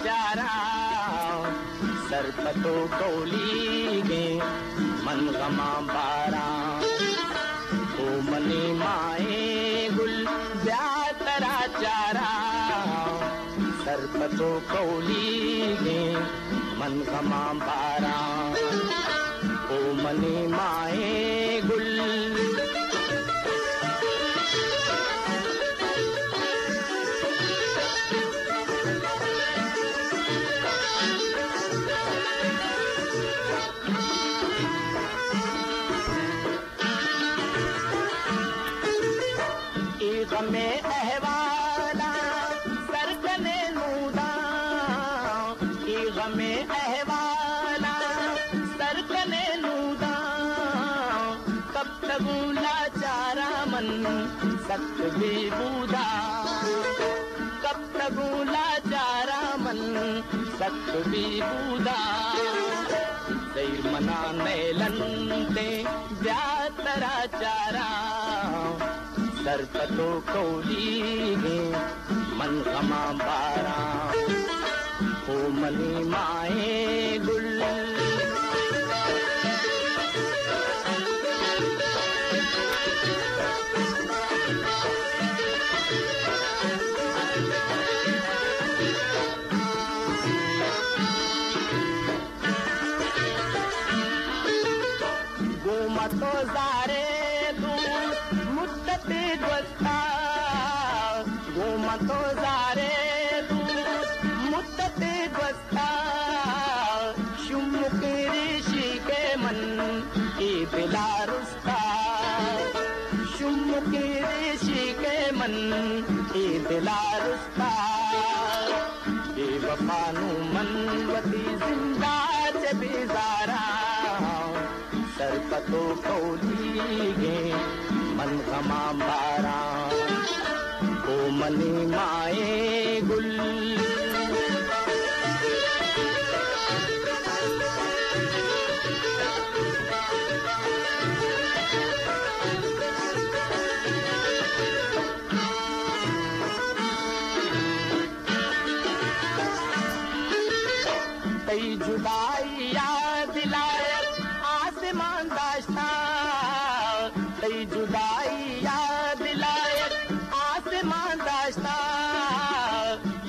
चारा सरपतो कौली गे मन गमा बारा ओ मनी माए गुल ब्यातरा चारा सरपतो कौली गे मन गमा बारा ओ मनी माए गुल गमे अहवाला सरकने नूदा गमे अहवाला सरकने नूदा कब तगूला चारा मन सख्त भी बूधा कब तगूला चारा मन सख्त भी बूधा सैर मना नैलंते ब्यातरा चारा सरपतो कौली गे मन गमा बारा ओ मनी माए गुल गोमतो जारे मुद्दते गोस्ता गोमतो जारे मुद्दते गोस्ता शुमुके ऋषि के मन की बिलारुस्ता शुमुके ऋषि के मन की बिलारुस्ता बेवफानु मनवती जिंदा से बेजारा सरपतो कौली गे मन गमा बारा ओ मनी माए गुल कई जुदाई याद लायक आसमान दास्ता कई जुदाई याद लायक आसमान दास्ता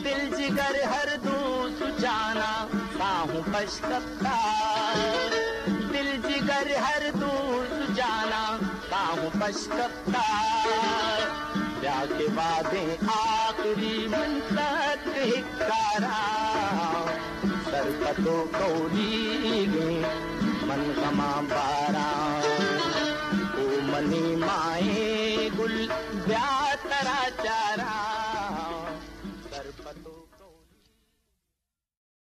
दिल जिगर हर दूस जाना बाहू पछता दिल जिगर हर दूस जाना बाहू पछता ब्याह के वादे आखिरी मन तक हिकारा सरपतो कौली गे मन गमा बारा ओ मनी माए गुल ब्यातरा चारा